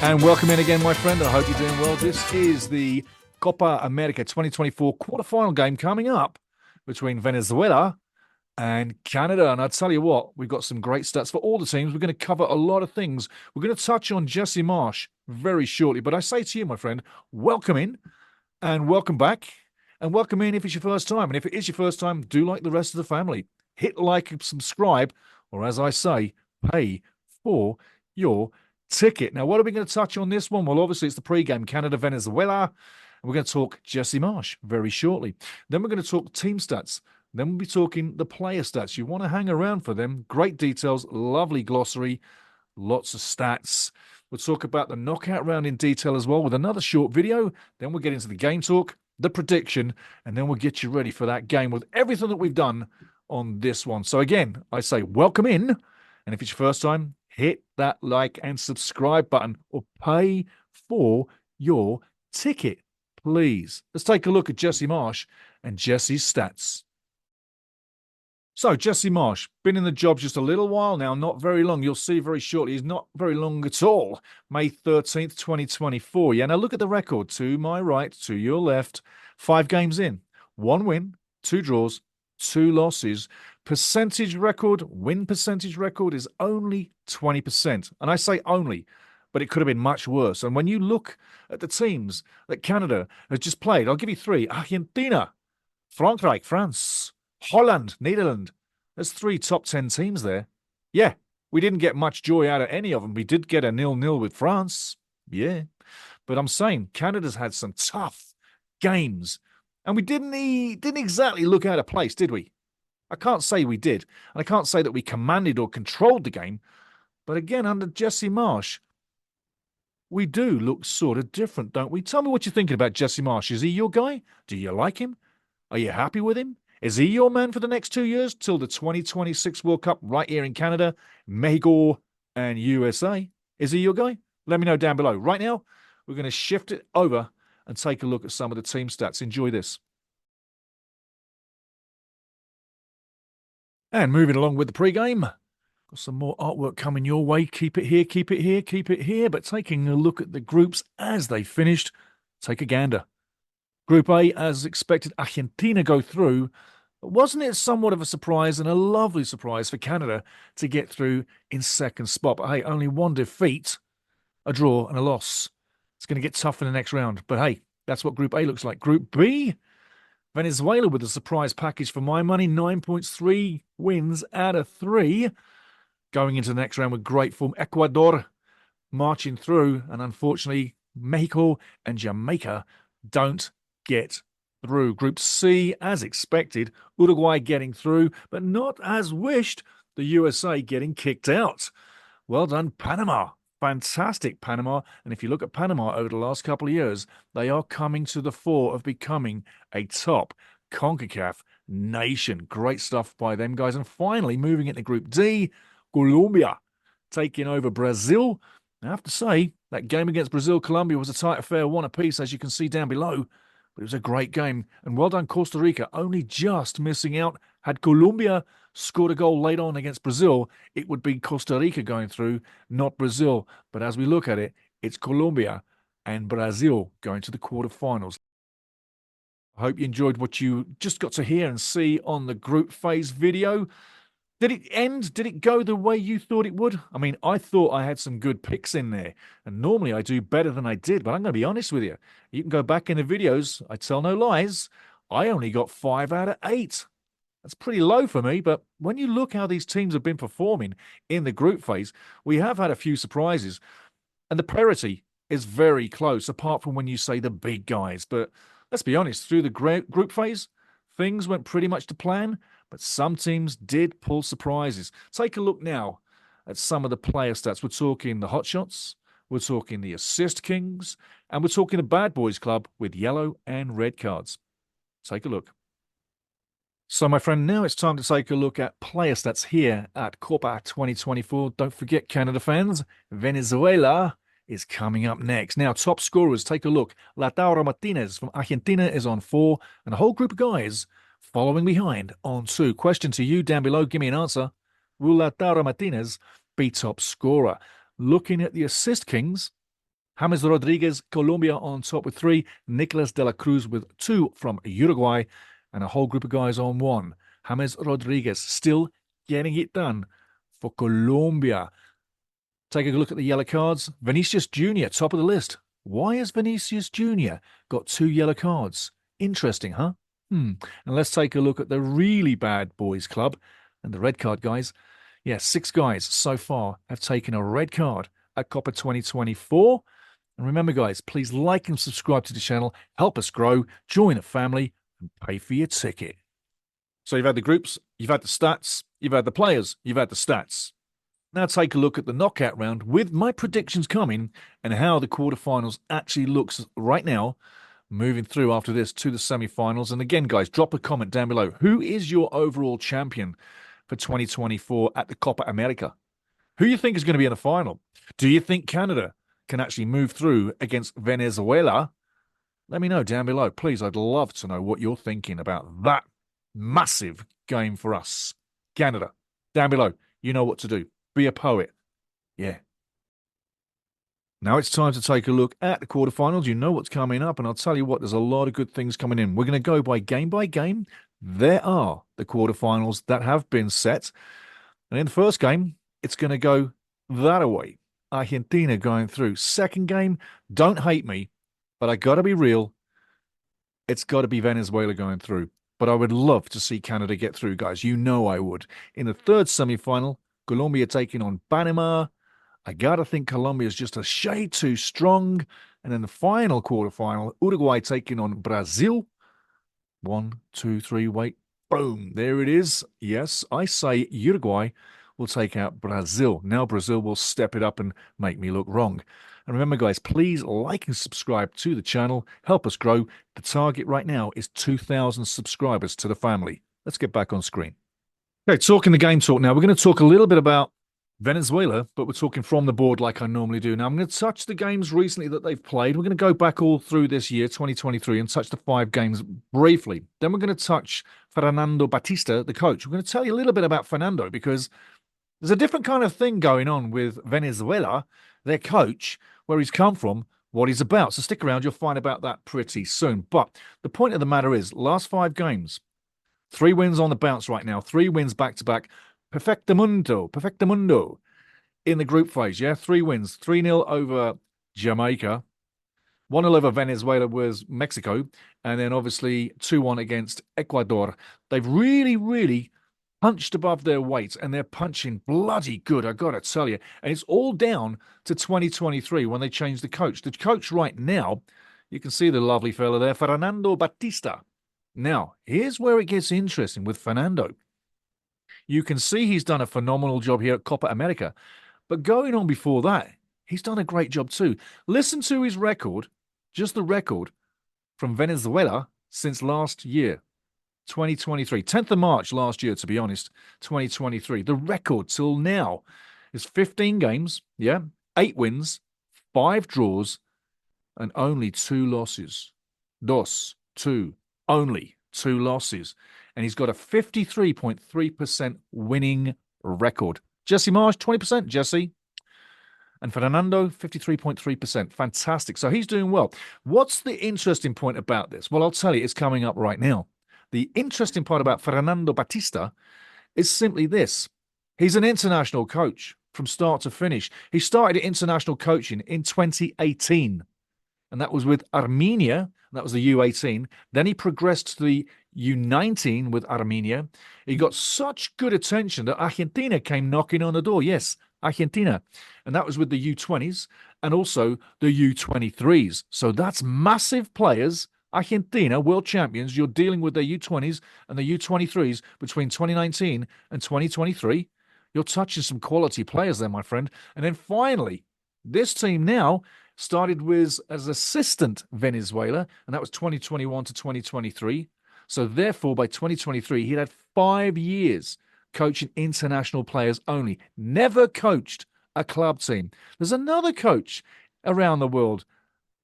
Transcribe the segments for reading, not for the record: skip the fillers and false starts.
And welcome in again, my friend. I hope you're doing well. This is the Copa America 2024 quarterfinal game coming up between Venezuela and Canada. And I tell you what, we've got some great stats for all the teams. We're going to cover a lot of things. We're going to touch on Jesse Marsch very shortly. But I say to you, my friend, welcome in and welcome back. And welcome in if it's your first time. And if it is your first time, do like the rest of the family. Hit like and subscribe, or as I say, pay for your ticket. Now, what are we going to touch on this one? Well, obviously, it's the pregame Canada-Venezuela. And we're going to talk Jesse Marsch very shortly. Then we're going to talk team stats. Then we'll be talking the player stats. You want to hang around for them. Great details, lovely glossary, lots of stats. We'll talk about the knockout round in detail as well with another short video. Then we'll get into the game talk, the prediction, and then we'll get you ready for that game with everything that we've done on this one. So again, I say welcome in. And if it's your first time, hit that like and subscribe button or pay for your ticket, please. Let's take a look at Jesse Marsch and Jesse's stats. So, Jesse Marsch, been in the job just a little while now, not very long. You'll see very shortly. He's not very long at all. May 13th, 2024. Yeah, now look at the record. To my right, to your left, 5 games in. 1 win, 2 draws, 2 losses. Percentage record, win percentage record is only 20%. And I say only, but it could have been much worse. And when you look at the teams that Canada has just played, I'll give you 3. Argentina, Frankrijk, France, Holland, Netherlands. There's 3 top 10 teams there. Yeah, we didn't get much joy out of any of them. We did get a 0-0 with France. Yeah. But I'm saying Canada's had some tough games. And we didn't exactly look out of place, did we? I can't say we did. And I can't say that we commanded or controlled the game. But again, under Jesse Marsch, we do look sort of different, don't we? Tell me what you're thinking about Jesse Marsch. Is he your guy? Do you like him? Are you happy with him? Is he your man for the next 2 years till the 2026 World Cup right here in Canada, Mexico, and USA? Is he your guy? Let me know down below. Right now, we're going to shift it over and take a look at some of the team stats. Enjoy this. And moving along with the pregame, got some more artwork coming your way. Keep it here, keep it here, keep it here. But taking a look at the groups as they finished, take a gander. Group A, as expected, Argentina go through. Wasn't it somewhat of a surprise and a lovely surprise for Canada to get through in second spot? But hey, only 1 defeat, a draw, and a loss. It's going to get tough in the next round. But hey, that's what Group A looks like. Group B, Venezuela with a surprise package for my money. 9.3 wins out of 3. Going into the next round with great form. Ecuador marching through. And unfortunately, Mexico and Jamaica don't get through. Group C, as expected, Uruguay getting through, but not as wished, the USA getting kicked out. Well done, Panama. Fantastic, Panama. And if you look at Panama over the last couple of years, they are coming to the fore of becoming a top CONCACAF nation. Great stuff by them guys. And finally, moving into Group D, Colombia taking over Brazil. I have to say, that game against Brazil, Colombia was a tight affair, 1 apiece, as you can see down below. But it was a great game. And well done, Costa Rica, only just missing out. Had Colombia scored a goal late on against Brazil, it would be Costa Rica going through, not Brazil. But as we look at it, it's Colombia and Brazil going to the quarterfinals. I hope you enjoyed what you just got to hear and see on the group phase video. Did it end? Did it go the way you thought it would? I mean, I thought I had some good picks in there. And normally I do better than I did, but I'm going to be honest with you. You can go back in the videos. I tell no lies. I only got 5 out of 8. That's pretty low for me, but when you look how these teams have been performing in the group phase, we have had a few surprises. And the parity is very close, apart from when you say the big guys. But let's be honest, through the group phase, things went pretty much to plan. But some teams did pull surprises. Take a look now at some of the player stats. We're talking the hotshots, we're talking the assist kings, and we're talking the bad boys club with yellow and red cards. Take a look. So, my friend, now it's time to take a look at player stats here at Copa 2024. Don't forget, Canada fans, Venezuela is coming up next. Now, top scorers, take a look. Lautaro Martinez from Argentina is on 4, and a whole group of guys following behind on 2. Question to you down below. Give me an answer. Will Lautaro Martinez be top scorer? Looking at the assist kings, James Rodriguez, Colombia on top with 3. Nicolas de la Cruz with 2 from Uruguay. And a whole group of guys on 1. James Rodriguez still getting it done for Colombia. Take a look at the yellow cards. Vinicius Jr., top of the list. Why has Vinicius Jr. got 2 yellow cards? Interesting, huh? And let's take a look at the really bad boys club and the red card guys. Yeah, 6 guys so far have taken a red card at Copa 2024. And remember, guys, please like and subscribe to the channel. Help us grow, join the family, and pay for your ticket. So you've had the groups, you've had the stats, you've had the players, you've had the stats. Now take a look at the knockout round with my predictions coming and how the quarterfinals actually looks right now, moving through after this to the semi-finals. And again, guys, drop a comment down below. Who is your overall champion for 2024 at the Copa America? Who do you think is going to be in the final? Do you think Canada can actually move through against Venezuela? Let me know down below. Please, I'd love to know what you're thinking about that massive game for us. Canada, down below. You know what to do. Be a poet. Yeah. Now it's time to take a look at the quarterfinals. You know what's coming up, and I'll tell you what, there's a lot of good things coming in. We're going to go by game. There are the quarterfinals that have been set. And in the first game, it's going to go that away. Argentina going through. Second game, don't hate me, but I got to be real. It's got to be Venezuela going through. But I would love to see Canada get through, guys. You know I would. In the third semi-final, Colombia taking on Panama. I got to think Colombia is just a shade too strong. And in the final quarterfinal, Uruguay taking on Brazil. 1, 2, 3, wait. Boom. There it is. Yes, I say Uruguay will take out Brazil. Now Brazil will step it up and make me look wrong. And remember, guys, please like and subscribe to the channel. Help us grow. The target right now is 2,000 subscribers to the family. Let's get back on screen. Okay, talking the game talk now. We're going to talk a little bit about Venezuela, but we're talking from the board like I normally do. Now, I'm going to touch the games recently that they've played. We're going to go back all through this year, 2023, and touch the 5 games briefly. Then we're going to touch Fernando Batista, the coach. We're going to tell you a little bit about Fernando because there's a different kind of thing going on with Venezuela, their coach, where he's come from, what he's about. So stick around. You'll find about that pretty soon. But the point of the matter is, last 5 games, 3 wins on the bounce right now, 3 wins back-to-back. Perfectamundo in the group phase, yeah? 3 wins, 3-0 over Jamaica, 1-0 over Venezuela was Mexico, and then obviously 2-1 against Ecuador. They've really punched above their weight, and they're punching bloody good, I got to tell you. And it's all down to 2023 when they changed the coach. The coach right now, you can see the lovely fella there, Fernando Batista. Now, here's where it gets interesting with Fernando. You can see he's done a phenomenal job here at Copa America. But going on before that, he's done a great job too. Listen to his record, just the record from Venezuela since last year, 2023. 10th of March last year, to be honest, 2023. The record till now is 15 games, yeah, 8 wins, 5 draws, and only 2 losses. Only 2 losses. And he's got a 53.3% winning record. Jesse Marsch, 20%, Jesse. And Fernando, 53.3%. Fantastic. So he's doing well. What's the interesting point about this? Well, I'll tell you, it's coming up right now. The interesting part about Fernando Batista is simply this. He's an international coach from start to finish. He started international coaching in 2018. And that was with Armenia. That was the U18. Then he progressed to the U19 with Armenia. He got such good attention that Argentina came knocking on the door. Yes, Argentina. And that was with the U20s and also the U23s. So that's massive players. Argentina, world champions. You're dealing with their U20s and the U23s between 2019 and 2023. You're touching some quality players there, my friend. And then finally, this team now started with as assistant Venezuela, and that was 2021 to 2023. So therefore, by 2023, he had 5 years coaching international players only. Never coached a club team. There's another coach around the world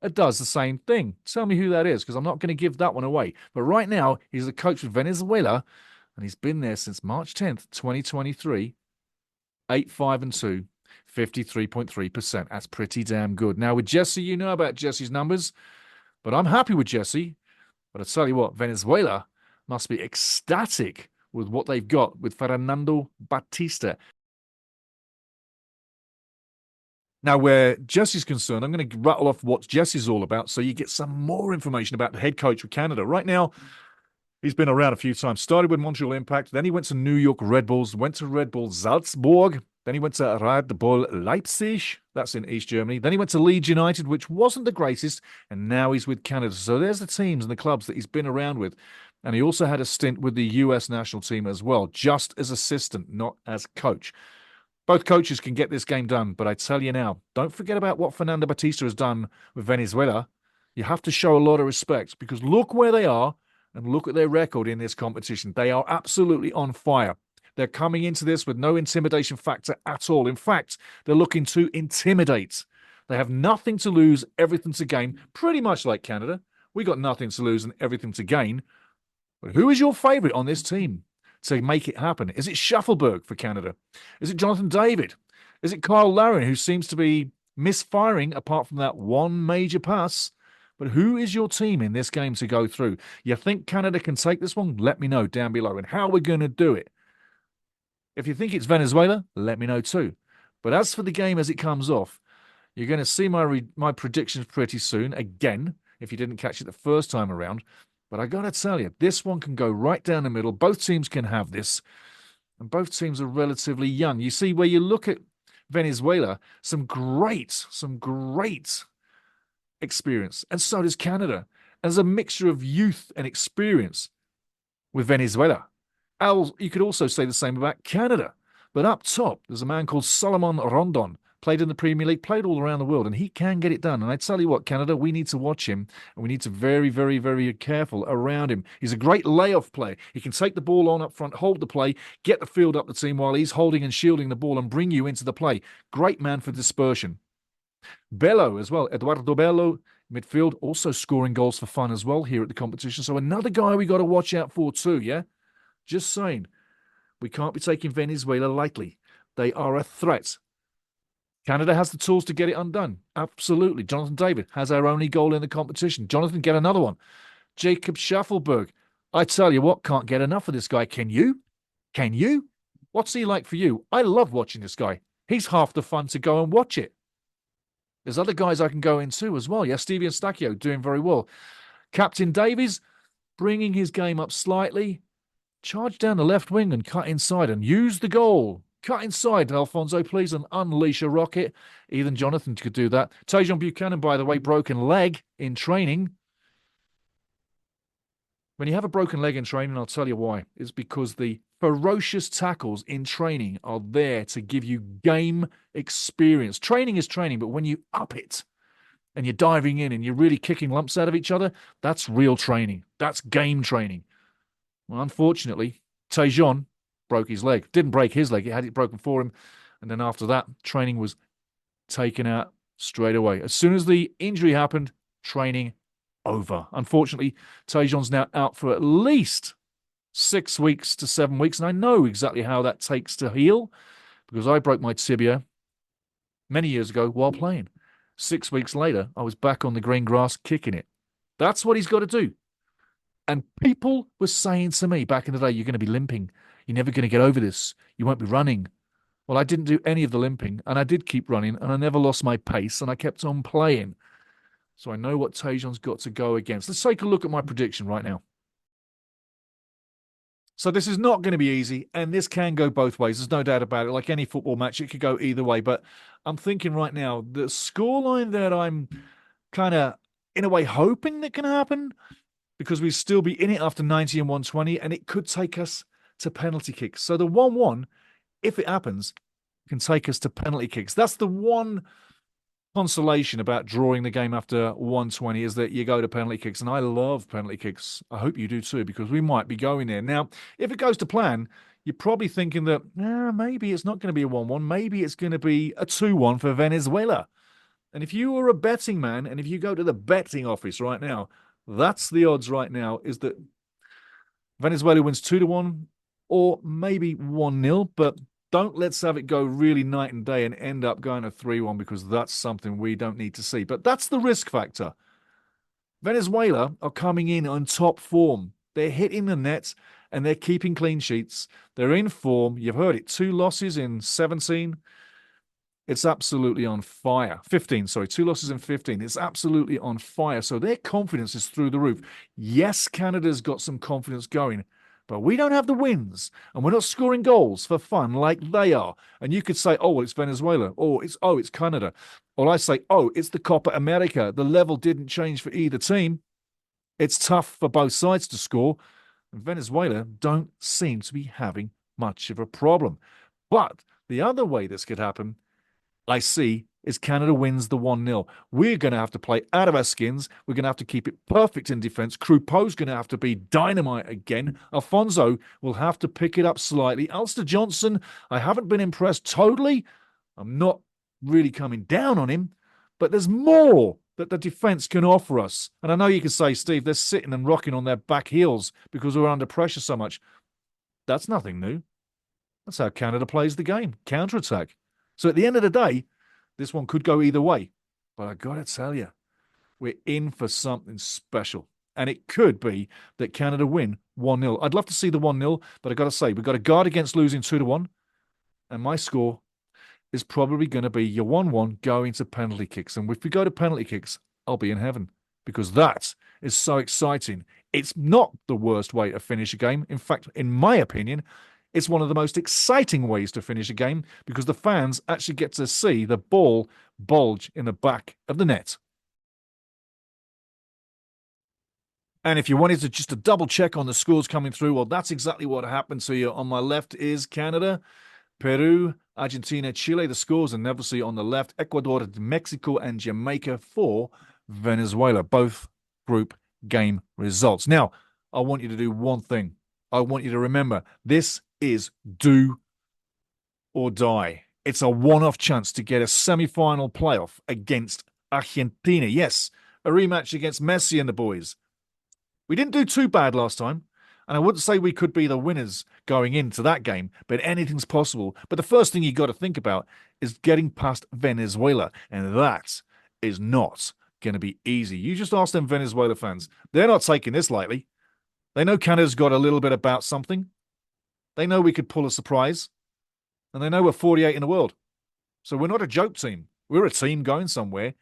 that does the same thing. Tell me who that is, because I'm not going to give that one away. But right now, he's the coach of Venezuela, and he's been there since March 10th, 2023. 8-5-2. 53.3%. That's pretty damn good. Now, with Jesse, you know about Jesse's numbers, but I'm happy with Jesse. But I tell you what, Venezuela must be ecstatic with what they've got with Fernando Batista. Now, where Jesse's concerned, I'm going to rattle off what Jesse's all about so you get some more information about the head coach of Canada. Right now, he's been around a few times. Started with Montreal Impact, then he went to New York Red Bulls, went to Red Bull Salzburg, then he went to Red Bull Leipzig, that's in East Germany. Then he went to Leeds United, which wasn't the greatest, and now he's with Canada. So there's the teams and the clubs that he's been around with. And he also had a stint with the US national team as well, just as assistant, not as coach. Both coaches can get this game done, but I tell you now, don't forget about what Fernando Batista has done with Venezuela. You have to show a lot of respect because look where they are and look at their record in this competition. They are absolutely on fire. They're coming into this with no intimidation factor at all. In fact, they're looking to intimidate. They have nothing to lose, everything to gain, pretty much like Canada. We got nothing to lose and everything to gain. But who is your favorite on this team to make it happen? Is it Shuffleberg for Canada? Is it Jonathan David? Is it Kyle Larin, who seems to be misfiring apart from that one major pass? But who is your team in this game to go through? You think Canada can take this one? Let me know down below. And how we're going to do it. If you think it's Venezuela, let me know too. But as for the game as it comes off, you're going to see my predictions pretty soon. Again, if you didn't catch it the first time around. But I got to tell you, this one can go right down the middle. Both teams can have this. And both teams are relatively young. You see, where you look at Venezuela, some great experience. And so does Canada. As a mixture of youth and experience with Venezuela. You could also say the same about Canada. But up top, there's a man called Solomon Rondon. Played in the Premier League, played all around the world, and he can get it done. And I tell you what, Canada, we need to watch him, and we need to very, very, very careful around him. He's a great layoff player. He can take the ball on up front, hold the play, get the field up the team while he's holding and shielding the ball and bring you into the play. Great man for dispersion. Bello as well, Eduardo Bello, midfield, also scoring goals for fun as well here at the competition. So another guy we got to watch out for too, yeah? Just saying. We can't be taking Venezuela lightly. They are a threat. Canada has the tools to get it undone. Absolutely. Jonathan David has our only goal in the competition. Jonathan, get another one. Jacob Shuffleberg. I tell you what, can't get enough of this guy. Can you? Can you? What's he like for you? I love watching this guy. He's half the fun to go and watch it. There's other guys I can go into as well. Yeah, Stevie Eustachio doing very well. Captain Davies bringing his game up slightly. Charge down the left wing and cut inside and use the goal. Cut inside, Alfonso, please, and unleash a rocket. Even Jonathan could do that. Tajon Buchanan, by the way, broken leg in training. When you have a broken leg in training, I'll tell you why. It's because the ferocious tackles in training are there to give you game experience. Training is training, but when you up it and you're diving in and you're really kicking lumps out of each other, that's real training. That's game training. Well, unfortunately, Tajon broke his leg. Didn't break his leg. He had it broken for him. And then after that, training was taken out straight away. As soon as the injury happened, training over. Unfortunately, Tajon's now out for at least 6 weeks to 7 weeks. And I know exactly how that takes to heal because I broke my tibia many years ago while playing. 6 weeks later, I was back on the green grass kicking it. That's what he's got to do. And people were saying to me back in the day, you're going to be limping. You're never going to get over this. You won't be running. Well, I didn't do any of the limping, and I did keep running, and I never lost my pace, and I kept on playing. So I know what Tajon's got to go against. Let's take a look at my prediction right now. So this is not going to be easy, and this can go both ways. There's no doubt about it. Like any football match, it could go either way. But I'm thinking right now, the scoreline that I'm kind of, in a way, hoping that can happen, because we'd still be in it after 90 and 120, and it could take us to penalty kicks. So the 1-1, if it happens, can take us to penalty kicks. That's the one consolation about drawing the game after 120 is that you go to penalty kicks. And I love penalty kicks. I hope you do too, because we might be going there. Now, if it goes to plan, you're probably thinking that maybe it's not going to be a 1-1. Maybe it's going to be a 2-1 for Venezuela. And if you are a betting man, and if you go to the betting office right now, that's the odds right now, is that Venezuela wins 2-1 or maybe 1-0. But Don't let's have it go really night and day and end up going to 3-1 because that's something we don't need to see. But that's the risk factor. Venezuela are coming in on top form. They're hitting the nets and they're keeping clean sheets. They're in form. You've heard it. 2 losses in 17. It's absolutely on fire. 15, sorry. 2 losses in 15. It's absolutely on fire. So their confidence is through the roof. Yes, Canada's got some confidence going, but we don't have the wins and we're not scoring goals for fun like they are. And you could say, oh, well, it's Venezuela. Or it's Canada. Or I say, oh, it's the Copa America. The level didn't change for either team. It's tough for both sides to score. And Venezuela don't seem to be having much of a problem. But the other way this could happen, I see, is Canada wins the 1-0. We're going to have to play out of our skins. We're going to have to keep it perfect in defense. Croupeau's going to have to be dynamite again. Alfonso will have to pick it up slightly. Ulster Johnson, I haven't been impressed totally. I'm not really coming down on him, but there's more that the defense can offer us. And I know you can say, Steve, they're sitting and rocking on their back heels because we're under pressure so much. That's nothing new. That's how Canada plays the game, counterattack. So at the end of the day, this one could go either way. But I got to tell you, we're in for something special. And it could be that Canada win 1-0. I'd love to see the 1-0, but I got to say, we've got to guard against losing 2-1. And my score is probably going to be your 1-1 going to penalty kicks. And if we go to penalty kicks, I'll be in heaven because that is so exciting. It's not the worst way to finish a game. In fact, in my opinion, it's one of the most exciting ways to finish a game because the fans actually get to see the ball bulge in the back of the net. And if you wanted to just to double check on the scores coming through, well, that's exactly what happened. So on my left is Canada, Peru, Argentina, Chile. The scores are never see on the left. Ecuador, Mexico, and Jamaica for Venezuela. Both group game results. Now, I want you to do one thing. I want you to remember this is do or die. It's a one-off chance to get a semi-final playoff against Argentina. Yes, a rematch against Messi and the boys. We didn't do too bad last time, and I wouldn't say we could be the winners going into that game, but anything's possible. But the first thing you got to think about is getting past Venezuela, and that is not going to be easy. You just ask them Venezuela fans. They're not taking this lightly. They know Canada's got a little bit about something. They know we could pull a surprise. And they know we're 48 in the world. So we're not a joke team. We're a team going somewhere.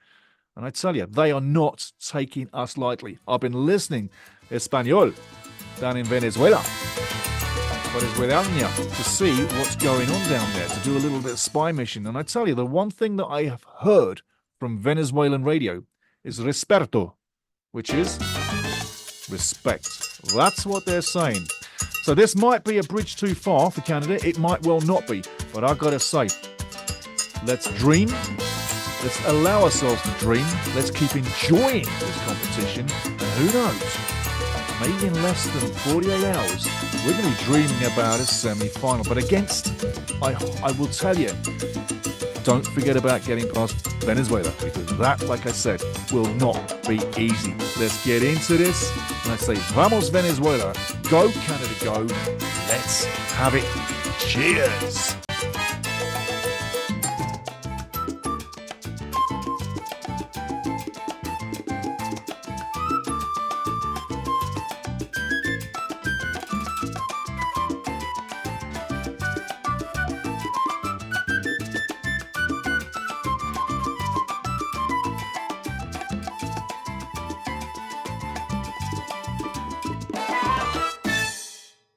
And I tell you, they are not taking us lightly. I've been listening Espanol down in Venezuela. Venezuela, to see what's going on down there, to do a little bit of spy mission. And I tell you, the one thing that I have heard from Venezuelan radio is respeto, which is respect. That's what they're saying. So this might be a bridge too far for Canada. It might well not be. But I've got to say, let's dream. Let's allow ourselves to dream. Let's keep enjoying this competition. And who knows, maybe in less than 48 hours, we're going to be dreaming about a semi-final. But I will tell you, don't forget about getting past Venezuela, because that, like I said, will not be easy. Let's get into this. And I say, vamos Venezuela. Go Canada, go. Let's have it. Cheers.